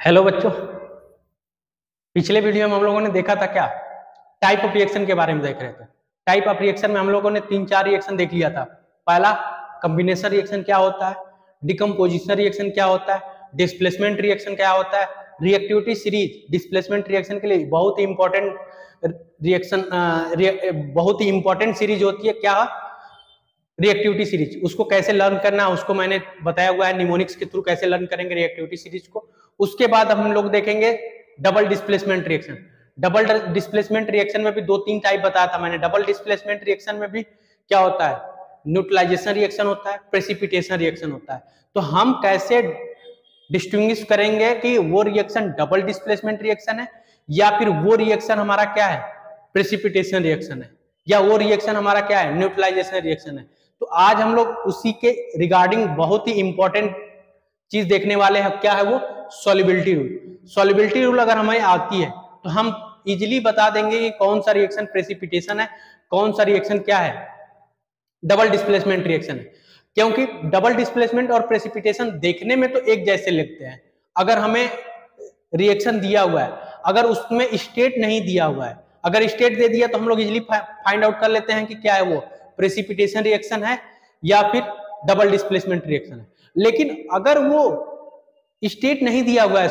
Hello बच्चों। पिछले video में हम लोगों ने देखा था क्या, टाइप ऑफ रिएक्शन के बारे में देख रहे थे। टाइप ऑफ रिएक्शन में हम लोगों ने 3-4 रिएक्शन देख लिया था। पहला कॉम्बिनेशन रिएक्शन क्या होता है, डिकम्पोजिशन रिएक्शन क्या होता है, डिस्प्लेसमेंट रिएक्शन क्या होता है, रिएक्टिविटी सीरीज। डिस्प्लेसमेंट रिएक्शन के लिए बहुत ही इंपॉर्टेंट रिएक्शन, बहुत ही इंपॉर्टेंट सीरीज होती है क्या, रिएक्टिविटी सीरीज। उसको कैसे लर्न करना उसको मैंने बताया हुआ है, निमोनिक्स के थ्रू कैसे लर्न करेंगे रिएक्टिविटी सीरीज को। उसके बाद हम लोग देखेंगे double displacement reaction. Double displacement reaction में भी 2-3 टाइप बताया था मैंने। डबल डिस्प्लेसमेंट रिएक्शन में भी क्या होता है, न्यूट्रलाइजेशन रिएक्शन होता है, प्रेसिपिटेशन रिएक्शन होता है। तो हम कैसे डिस्टिंग्विश करेंगे कि वो रिएक्शन डबल डिस्प्लेसमेंट रिएक्शन है या फिर वो रिएक्शन हमारा क्या है, प्रेसिपिटेशन रिएक्शन है, या वो रिएक्शन हमारा क्या है, न्यूट्रलाइजेशन रिएक्शन है। तो आज हम लोग उसी के रिगार्डिंग बहुत ही इंपॉर्टेंट चीज देखने वाले हैं। क्या है वो, सॉल्युबिलिटी रूल। सॉल्युबिलिटी रूल अगर हमें आती है तो हम इजीली बता देंगे कि कौन सा रिएक्शन प्रेसिपिटेशन है, कौन सा रिएक्शन क्या है, डबल डिस्प्लेसमेंट रिएक्शन है। क्योंकि डबल डिस्प्लेसमेंट और प्रेसिपिटेशन देखने में तो एक जैसे लगते हैं। अगर हमें रिएक्शन दिया हुआ है, अगर उसमें स्टेट नहीं दिया हुआ है, अगर स्टेट दे दिया तो हम लोग इजीली फाइंड आउट कर लेते हैं कि क्या है वो, प्रेसिपिटेशन रिएक्शन है या फिर डबल डिस्प्लेसमेंट रिएक्शन है। लेकिन अगर वो स्टेट नहीं दिया हुआ है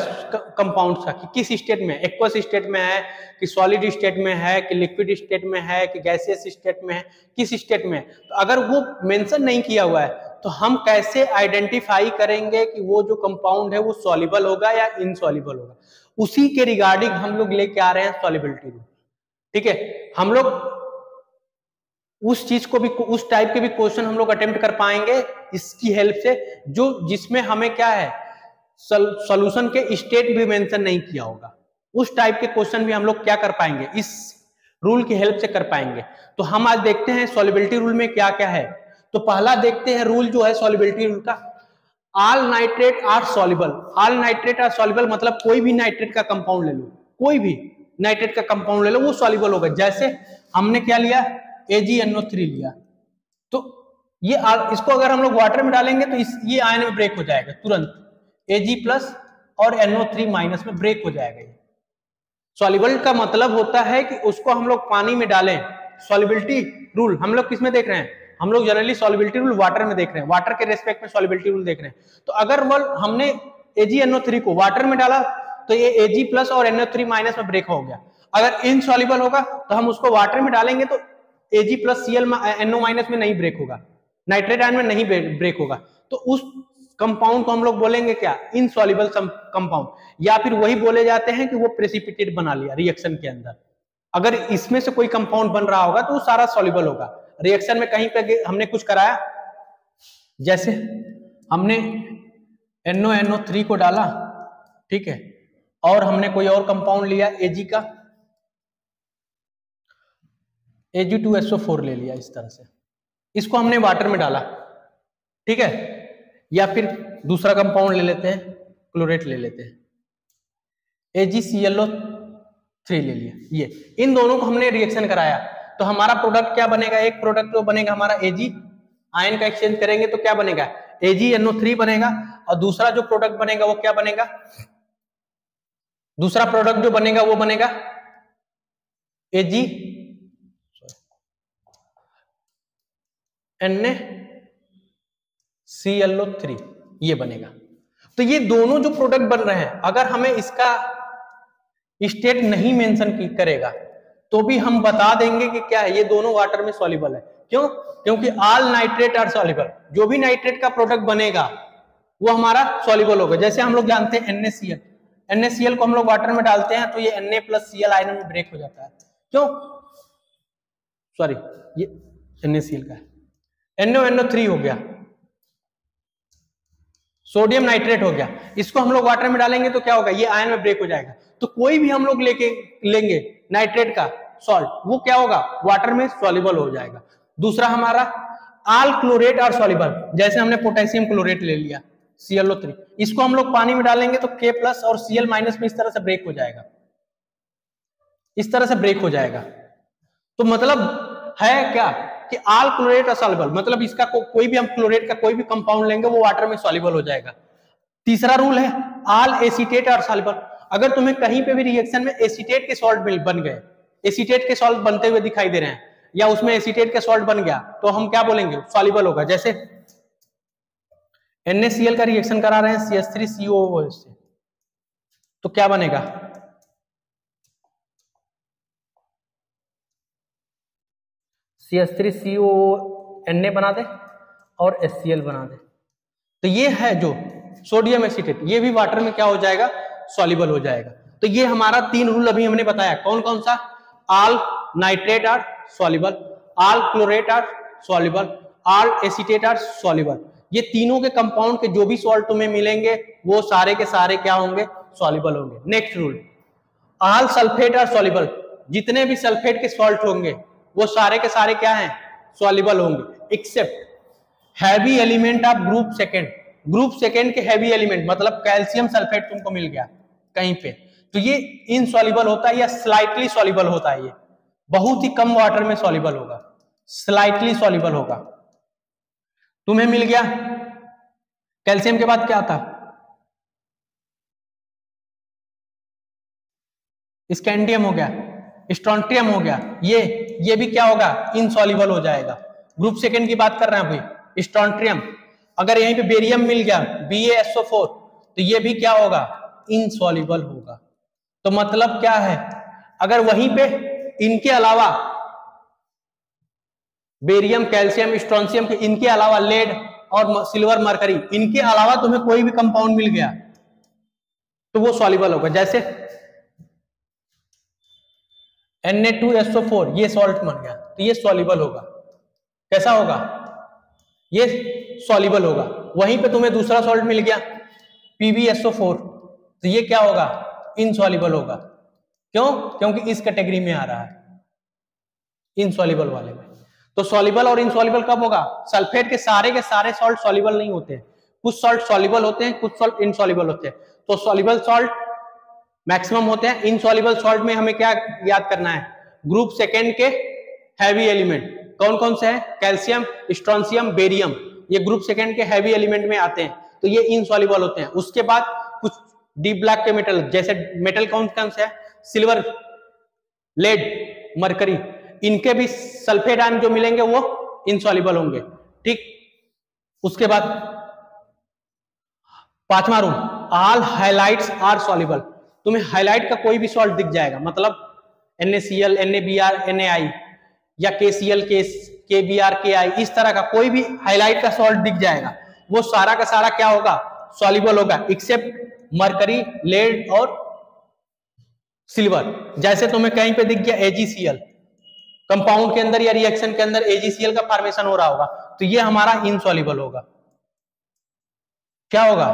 कंपाउंड का कि किस स्टेट में, एक्वस स्टेट में है कि सॉलिड स्टेट में है कि लिक्विड स्टेट में है कि गैसियस स्टेट में है, किस स्टेट में है, तो अगर वो मेंशन नहीं किया हुआ है तो हम कैसे आइडेंटिफाई करेंगे कि वो जो कंपाउंड है वो सॉल्युबल होगा या इनसॉल्युबल होगा। उसी के रिगार्डिंग हम लोग लेके आ रहे हैं सॉल्युबिलिटी रूल। ठीक है, हम लोग उस चीज को भी, उस टाइप के भी क्वेश्चन हम लोग अटेम्प्ट कर पाएंगे इसकी हेल्प से, जो जिसमें हमें क्या है, सॉल्यूशन के स्टेट भी मेंशन नहीं किया होगा। उस टाइप के क्वेश्चन भी हम लोग क्या कर पाएंगे, इस रूल की हेल्प से कर पाएंगे। तो हम आज देखते हैं सॉल्युबिलिटी रूल में क्या क्या है। तो पहला देखते हैं रूल जो है सॉल्युबिलिटी रूल का, all nitrate are soluble. All nitrate are soluble मतलब कोई भी नाइट्रेट का कंपाउंड ले लो, कोई भी नाइट्रेट का कंपाउंड ले लो वो सॉल्युबल होगा। जैसे हमने क्या लिया, AgNO3 लिया, तो ये इसको अगर हम लोग वाटर में डालेंगे तो ये आयन में ब्रेक हो जाएगा तुरंत, Ag+ और NO3- में ब्रेक हो जाएगा। ये सॉल्युबल का मतलब होता है कि उसको हम लोग पानी में डालें। सॉल्युबिलिटी रूल हम लोग किस में देख रहे हैं, हम लोग जनरली सॉल्युबिलिटी रूल वाटर में देख रहे हैं, वाटर के रेस्पेक्ट में सॉल्युबिलिटी रूल देख रहे हैं। तो अगर वो हमने AgNO3 को वाटर में डाला तो ये Ag+ और NO3- में ब्रेक हो गया। अगर इनसॉल्युबल होगा तो हम उसको वाटर में डालेंगे तो Ag+ Cl NO- में नहीं ब्रेक होगा, नाइट्रेट आयन में नहीं ब्रेक होगा। तो उस कंपाउंड को हम लोग बोलेंगे क्या, इनसॉल्युबल कंपाउंड, या फिर वही बोले जाते हैं कि वो प्रेसिपिटेट बना लिया रिएक्शन के अंदर। अगर इसमें से कोई कंपाउंड बन रहा होगा तो वो सारा सॉल्युबल होगा। रिएक्शन में कहीं पे हमने कुछ कराया, जैसे हमने NO3 को डाला, ठीक है, और हमने कोई और कंपाउंड लिया Ag का, Ag2SO4 ले लिया इस तरह से, इसको हमने वाटर में डाला, ठीक है, या फिर दूसरा कंपाउंड ले लेते हैं, क्लोरेट ले लेते हैं, AgClO3 ले लिया। ये इन दोनों को हमने रिएक्शन कराया तो हमारा प्रोडक्ट क्या बनेगा, एक प्रोडक्ट जो बनेगा हमारा Ag, आयन का एक्सचेंज करेंगे तो क्या बनेगा, AgNO3 बनेगा, और दूसरा जो प्रोडक्ट बनेगा वो क्या बनेगा, दूसरा प्रोडक्ट जो बनेगा वो बनेगा AgNaClO3, ये बनेगा। तो ये दोनों जो प्रोडक्ट बन रहे हैं, अगर हमें इसका स्टेट नहीं मेंशन करेगा तो भी हम बता देंगे कि क्या है, ये दोनों वाटर में सॉल्युबल है। क्यों, क्योंकि ऑल नाइट्रेट आर सॉल्युबल, जो भी नाइट्रेट का प्रोडक्ट बनेगा वो हमारा सॉल्युबल होगा। जैसे हम लोग जानते हैं NaCl, NaCl को हम लोग वाटर में डालते हैं तो ये Na+Cl आयन में ब्रेक हो जाता है। क्यों, सॉरी, ये NaCl का है, NO3 हो गया, सोडियम नाइट्रेट हो गया, इसको हम लोग वाटर में डालेंगे तो क्या होगा, ये आयन में ब्रेक हो जाएगा। तो कोई भी हम लोग लेंगे नाइट्रेट का सॉल्ट, वो क्या होगा, वाटर में सॉल्युबल हो जाएगा। दूसरा हमारा ऑल क्लोरेट और सॉल्युबल, जैसे हमने पोटेशियम क्लोरेट ले लिया ClO3, इसको हम लोग पानी में डालेंगे तो K+ और Cl- में इस तरह से ब्रेक हो जाएगा, इस तरह से ब्रेक हो जाएगा। तो मतलब है क्या कि ऑल क्लोरेट सॉल्युबल, मतलब इसका कोई भी हम क्लोरेट का कोई भी कंपाउंड लेंगे वो वाटर में सॉल्युबल हो जाएगा। तीसरा रूल है ऑल एसीटेट आर सॉल्युबल। अगर तुम्हें कहीं पे भी रिएक्शन में एसीटेट के सॉल्ट बन गए, एसीटेट के सॉल्ट बनते हुए दिखाई दे रहे हैं, या उसमें एसीटेट के सॉल्ट बन गया, तो हम क्या बोलेंगे, सॉल्युबल होगा। जैसे NaCl का रिएक्शन करा रहे हैं CH3COOH से, तो क्या बनेगा, CH3COOH बना दे और HCl बना दे, तो ये है जो सोडियम एसीटेट, ये भी वाटर में क्या हो जाएगा, सॉल्युबल हो जाएगा। तो ये हमारा 3 रूल अभी हमने बताया, कौन कौन सा, all nitrate are soluble, all chlorate are soluble, all acetate are soluble. ये तीनों के कंपाउंड के जो भी सॉल्ट तुम्हें मिलेंगे वो सारे के सारे क्या होंगे, सॉल्युबल होंगे। Next rule, all sulphate are soluble, जितने भी सल्फेट के सॉल्ट होंगे वो सारे के सारे क्या हैं, सॉल्युबल होंगे, except heavy element of group second. Group second के हैवी एलिमेंट मतलब कैल्शियम सल्फेट तुमको मिल गया कहीं पे, तो ये इनसॉल्युबल होता है या स्लाइटली सॉल्युबल होता है, ये बहुत ही कम वाटर में सॉल्युबल होगा, स्लाइटली सॉल्युबल होगा। तुम्हें मिल गया कैल्शियम के बाद क्या था, स्कैंडियम हो गया, स्ट्रोंटियम हो गया, ये भी क्या होगा, इनसॉल्युबल हो जाएगा। ग्रुप सेकेंड की बात कर रहे हैं भाई, स्ट्रोंटियम। अगर यहीं पे बेरियम मिल गया BaSO4, तो ये भी क्या होगा, इनसॉल्युबल होगा। तो मतलब क्या है, अगर वहीं पे इनके अलावा बेरियम, कैल्शियम, स्ट्रोंशियम के इनके अलावा लेड और सिल्वर, मरकरी, इनके अलावा तुम्हें कोई भी कंपाउंड मिल गया तो वो सॉल्युबल होगा। जैसे Na2SO4 ये सॉल्ट बन गया तो ये सॉल्युबल होगा। कैसा होगा, ये सॉल्युबल होगा। वहीं पे तुम्हें दूसरा सॉल्ट मिल गया PbSO4, तो ये क्या होगा, इनसॉल्युबल होगा। क्यों, क्योंकि इस कैटेगरी में आ रहा है, इनसॉल्युबल वाले में। तो सॉल्युबल और इनसॉल्युबल कब होगा, सल्फेट के सारे सॉल्ट सॉल्युबल नहीं होते हैं, कुछ सॉल्ट सॉल्युबल होते हैं, कुछ सॉल्ट इनसॉल्युबल होते हैं। तो सॉल्युबल सॉल्ट मैक्सिमम होते हैं। इनसॉल्युबल सॉल्ट में हमें क्या याद करना है, ग्रुप सेकेंड के हैवी एलिमेंट कौन कौन से हैं, कैल्शियम, स्ट्रोंशियम, बेरियम, ये ग्रुप सेकेंड के हैवी एलिमेंट में आते हैं, तो ये इनसॉल्युबल होते हैं। उसके बाद कुछ डीप ब्लैक के मेटल, जैसे मेटल कौन कौन से है, सिल्वर, लेड, मरकरी, इनके भी सल्फेट आयन जो मिलेंगे वो इनसॉल्युबल होंगे। ठीक, उसके बाद पांचवा rule, all halides are soluble. तुम्हें हाइलाइट का कोई भी सॉल्ट दिख जाएगा, मतलब NaCl, NaBr, NaI या KCl, KBr, KI, इस तरह का कोई भी हाइलाइट का सॉल्ट दिख जाएगा, वो सारा का सारा क्या होगा, सॉल्युबल होगा, एक्सेप्ट मरकरी, लेड और सिल्वर। जैसे तुम्हें कहीं पे दिख गया AgCl, कंपाउंड के अंदर या रिएक्शन के अंदर AgCl का फॉर्मेशन हो रहा होगा, तो ये हमारा इनसॉल्युबल होगा। क्या होगा,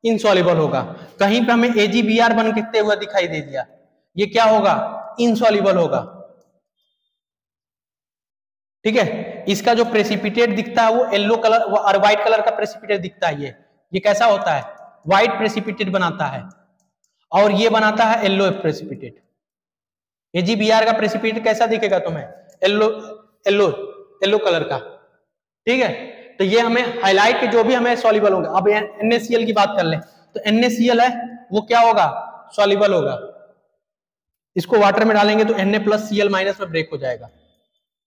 इनसॉल्युबल होगा। कहीं पे हमें AgBr बनते हुआ दिखाई दे दिया, ये क्या होगा, इनसॉल्युबल होगा। ठीक है, इसका जो प्रेसिपिटेट दिखता है वो येलो कलर और व्हाइट कलर का प्रेसिपिटेट दिखता है। ये कैसा होता है, व्हाइट प्रेसिपिटेट बनाता है, और ये बनाता है येलो प्रेसिपिटेट। AgBr का प्रेसिपिटेट कैसा दिखेगा तुम्हें, येलो कलर का। ठीक है, तो ये हमें हाईलाइट के जो भी हमें सॉल्युबल होगा। अब NaCl की बात कर ले, तो NaCl है वो क्या होगा, सॉल्युबल होगा। इसको वाटर में डालेंगे तो Na+Cl- में ब्रेक हो जाएगा।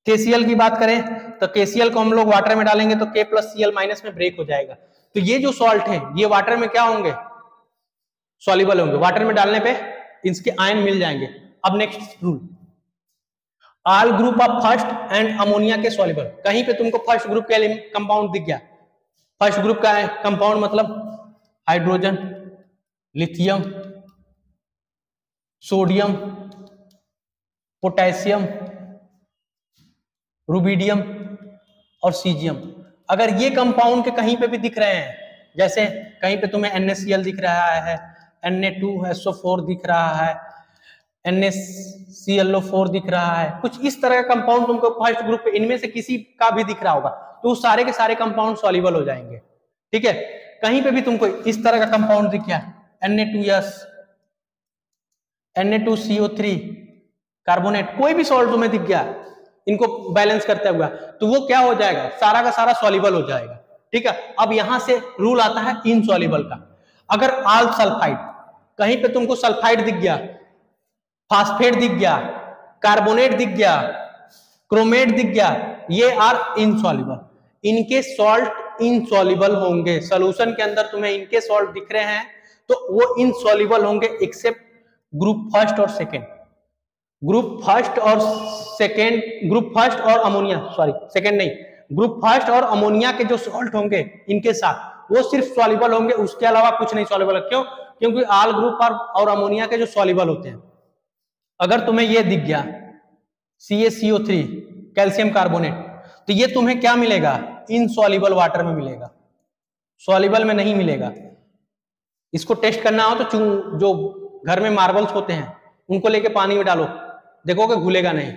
KCl की बात करें तो KCl को हम लोग वाटर में डालेंगे तो K+Cl- में ब्रेक हो जाएगा। तो ये जो सॉल्ट है ये वाटर में क्या होंगे, सॉल्युबल होंगे, वाटर में डालने पे इसके आयन मिल जाएंगे। अब next rule, all group of first and ammonia के सॉल्युबल। कहीं पे तुमको फर्स्ट ग्रुप के कंपाउंड दिख गया, फर्स्ट ग्रुप का कंपाउंड मतलब hydrogen, lithium, sodium, potassium, rubidium और सीजियम। अगर ये कंपाउंड के कहीं पे भी दिख रहे हैं, जैसे कहीं पे तुम्हें NaCl दिख रहा है, Na2SO4 दिख रहा है, NaClO4 दिख रहा है, कुछ इस तरह का कंपाउंड तुमको फर्स्ट ग्रुप पे इनमें से किसी का भी दिख रहा होगा, तो सारे के सारे कंपाउंड सॉल्युबल हो जाएंगे। ठीक है, कहीं पे भी तुमको इस तरह का कंपाउंड दिख गया, Na2S, Na2CO3 कार्बोनेट, कोई भी सॉल्ट तुम्हें दिख गया इनको बैलेंस करते हुआ, तो वो क्या हो जाएगा, सारा का सारा सॉल्युबल हो जाएगा। ठीक है, अब यहां से रूल आता है इनसॉल्युबल का। अगर आल सल्फाइड, कहीं पे तुमको सल्फाइड दिख गया, फास्फेट दिख गया, कार्बोनेट दिख गया, क्रोमेट दिख गया, ये आर इनसॉल्युबल, इनके सॉल्ट इनसॉल्युबल होंगे। सोल्यूशन के अंदर तुम्हें इनके सॉल्ट दिख रहे हैं तो वो इनसॉल्युबल होंगे एक्सेप्ट ग्रुप फर्स्ट और सेकेंड। ग्रुप फर्स्ट और अमोनिया, सॉरी सेकेंड नहीं, ग्रुप फर्स्ट और अमोनिया के जो सॉल्ट होंगे इनके साथ वो सिर्फ सॉल्युबल होंगे, उसके अलावा कुछ नहीं सॉल्युबल है। क्यों? क्योंकि आल ग्रुप और अमोनिया के जो सॉल्युबल होते हैं, अगर तुम्हें ये दिख गया CaCO3 कैल्शियम कार्बोनेट, तो ये तुम्हें क्या मिलेगा? इनसॉल्युबल वाटर में मिलेगा, सॉल्युबल में नहीं मिलेगा। इसको टेस्ट करना हो तो जो घर में मार्बल्स होते हैं उनको लेके पानी में डालो, देखोगे घुलेगा नहीं।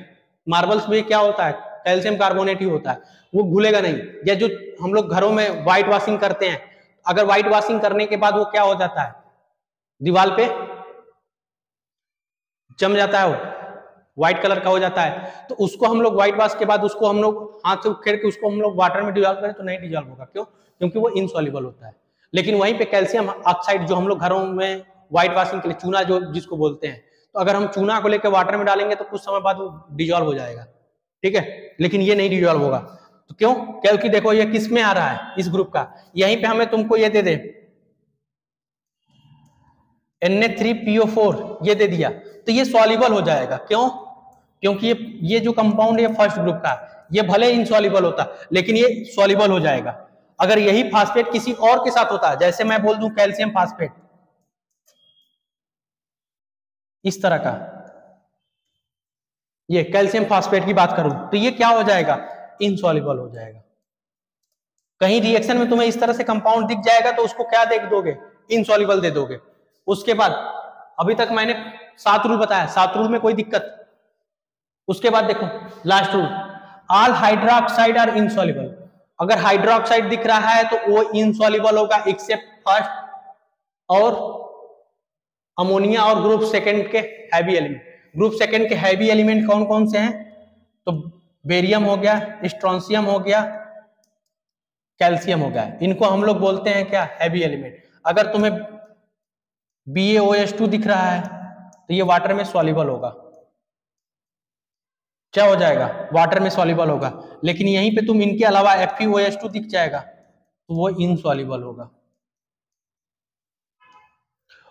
मार्बल्स में क्या होता है? कैल्शियम कार्बोनेट ही होता है, वो घुलेगा नहीं। या जो हम लोग घरों में व्हाइट वॉशिंग करते हैं, अगर व्हाइट वॉशिंग करने के बाद वो क्या हो जाता है? दीवार पे जम जाता है, वो व्हाइट कलर का हो जाता है, तो उसको हम लोग व्हाइट वॉश के बाद उसको हम लोग हाथ से उखेड़ के उसको हम लोग वाटर में डिजॉल्व करें तो नहीं डिजॉल्व होगा। क्यों? क्योंकि वो इनसॉल्युबल होता है। लेकिन वहीं पे कैल्शियम ऑक्साइड जो हम लोग घरों में व्हाइट वॉशिंग के लिए चूना जो जिसको बोलते हैं, तो अगर हम चूना को लेकर वाटर में डालेंगे तो कुछ समय बाद वो डिजॉल्व हो जाएगा, ठीक है, लेकिन ये नहीं डिजॉल्व होगा। तो क्यों? क्योंकि देखो ये किस में आ रहा है, इस ग्रुप का। यहीं पे हमें तुमको ये दे दे Na3PO4 ये दे दिया तो ये सॉल्युबल हो जाएगा। क्यों? क्योंकि ये जो कंपाउंड है फर्स्ट ग्रुप का, ये भले इनसॉल्युबल होता लेकिन ये सॉल्युबल हो जाएगा। अगर यही फास्फेट किसी और के साथ होता है, जैसे मैं बोल दूं कैल्शियम फास्फेट, इस तरह का, ये कैल्शियम फास्फेट की बात करूं तो ये क्या हो जाएगा? इनसॉल्युबल हो जाएगा। कहीं रिएक्शन में तुम्हें इस तरह से कंपाउंड दिख जाएगा तो उसको क्या देख दोगे? इनसॉल्युबल दे दोगे। उसके बाद अभी तक मैंने 7 रूल बताया, 7 रूल में कोई दिक्कत? उसके बाद देखो last rule, all hydroxide are insoluble. अगर हाइड्रोक्साइड दिख रहा है तो वो इनसॉल्युबल होगा एक्सेप्ट फर्स्ट और अमोनिया और ग्रुप सेकंड के हैवी एलिमेंट। ग्रुप सेकंड के हैवी एलिमेंट कौन कौन से हैं? तो बेरियम हो गया, स्ट्रोंसियम हो गया, कैल्शियम हो गया। इनको हम लोग बोलते हैं क्या? Heavy element. अगर तुम्हें BaOH2 दिख रहा है तो ये वाटर में सॉल्युबल होगा। क्या हो जाएगा? वाटर में सॉल्युबल होगा। लेकिन यहीं पे तुम इनके अलावा FeOH2 दिख जाएगा तो वो इनसॉल्युबल होगा।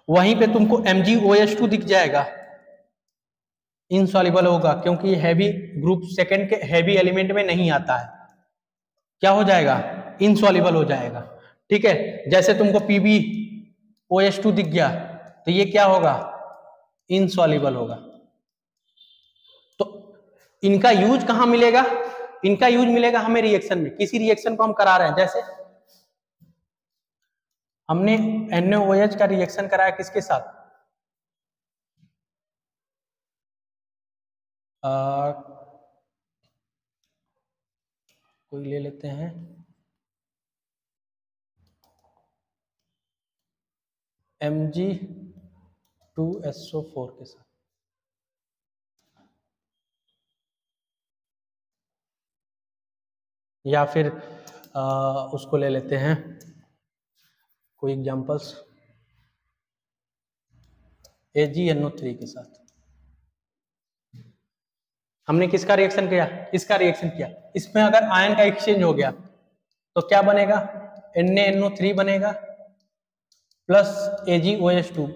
वहीं पे तुमको MgOH2 दिख जाएगा, इनसॉल्युबल होगा, क्योंकि ये हैवी ग्रुप सेकंड के हैवी एलिमेंट में नहीं आता है। क्या हो जाएगा? इनसॉल्युबल हो जाएगा। ठीक है, जैसे तुमको PbOH2 दिख गया तो ये क्या होगा? इनसॉल्युबल होगा। तो इनका यूज कहां मिलेगा? इनका यूज मिलेगा हमें रिएक्शन में। किसी रिएक्शन को हम करा रहे हैं, जैसे हमने NaOH का रिएक्शन कराया किसके साथ? कोई ले लेते हैं, Mg2SO4 के साथ। या फिर उसको ले लेते हैं, कोई एग्जांपल्स, AgNO3 के साथ। हमने किसका रिएक्शन किया? इसका रिएक्शन किया। इसमें अगर आयन का एक्सचेंज हो गया तो क्या बनेगा? NaNO3 बनेगा प्लस AgOH2,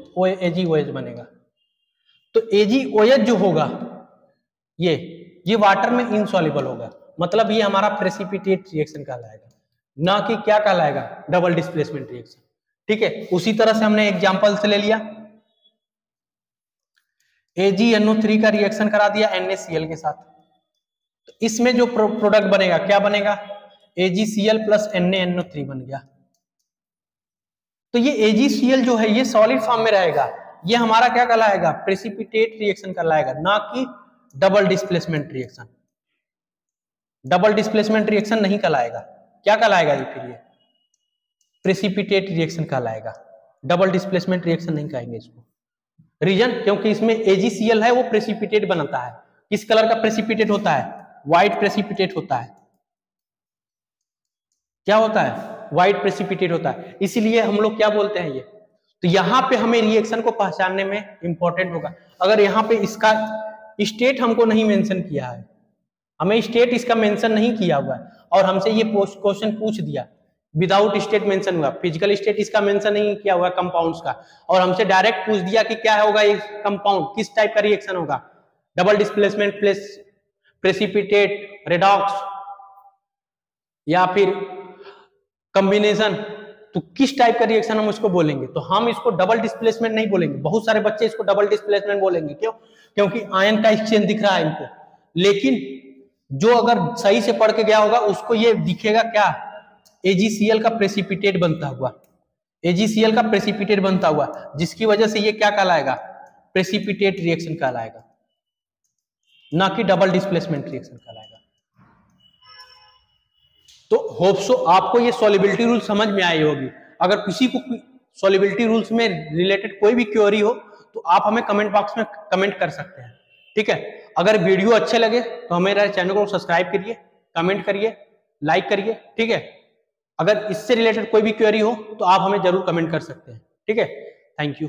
AgOH बनेगा। तो AgOH जो होगा ये वाटर में इनसॉल्युबल होगा, मतलब ये हमारा प्रेसिपिटेट रिएक्शन कहलाएगा, ना कि क्या कहलाएगा? Double displacement reaction. ठीक है, उसी तरह से हमने एग्जांपल से ले लिया, AgNO3 का रिएक्शन करा दिया NaCl के साथ। तो इसमें जो प्रोडक्ट बनेगा क्या बनेगा? AgCl प्लस NaNO3 बन गया। तो ये AgCl जो है ये सॉलिड फॉर्म में रहेगा, ये हमारा क्या कहलाएगा? प्रेसिपिटेट रिएक्शन कहलाएगा, ना कि double displacement reaction. Double displacement reaction नहीं कहलाएगा। क्या कहलाएगा? ये फिर ये प्रेसिपिटेट रिएक्शन कहलाएगा, डबल डिस्प्लेसमेंट रिएक्शन नहीं कहेंगे इसको। रीजन, क्योंकि इसमें AgCl है वो प्रेसिपिटेट बनाता है। किस कलर का प्रेसिपिटेट होता है? व्हाइट प्रेसिपिटेट होता है। क्या होता है? व्हाइट प्रेसिपिटेट होता है। इसीलिए हम लोग क्या बोलते हैं, ये तो यहाँ पे हमें रिएक्शन को पहचानने में इंपॉर्टेंट होगा। अगर यहाँ पे इसका स्टेट हमको नहीं मेंशन किया है, हमें स्टेट इसका मेंशन नहीं किया हुआ है और हमसे ये क्वेश्चन पूछ दिया विदाउट स्टेट मेंशन हुआ, फिजिकल स्टेट इसका मेंशन नहीं किया हुआ कंपाउंड्स का, और हमसे डायरेक्ट पूछ दिया कि क्या होगा ये कंपाउंड, किस टाइप का रिएक्शन होगा, double displacement plus precipitate, redox या फिर कॉम्बिनेशन, तो किस टाइप का रिएक्शन हम उसको बोलेंगे? तो हम इसको डबल डिस्प्लेसमेंट नहीं बोलेंगे। बहुत सारे बच्चे इसको डबल डिस्प्लेसमेंट बोलेंगे। क्यों? क्योंकि आयन का एक्सचेंज दिख रहा है इनको, लेकिन जो अगर सही से पढ़ के गया होगा उसको ये दिखेगा क्या, AgCl का प्रेसिपिटेट बनता हुआ, AgCl का प्रेसिपिटेट बनता हुआ, जिसकी वजह से ये क्या कहलाएगा, प्रेसिपिटेट रिएक्शन कहलाएगा, ना कि डबल डिस्प्लेसमेंट रिएक्शन कहलाएगा। तो होप सो आपको ये सॉल्युबिलिटी रूल समझ में आई होगी। अगर किसी को सॉल्युबिलिटी रूल्स में रिलेटेड कोई भी क्वेरी हो तो आप हमें कमेंट बॉक्स में कमेंट कर सकते हैं, ठीक है। अगर वीडियो अच्छे लगे तो हमारे चैनल को सब्सक्राइब करिए, कमेंट करिए, लाइक करिए, ठीक है। अगर इससे रिलेटेड कोई भी क्वेरी हो तो आप हमें जरूर कमेंट कर सकते हैं, ठीक है। Thank you.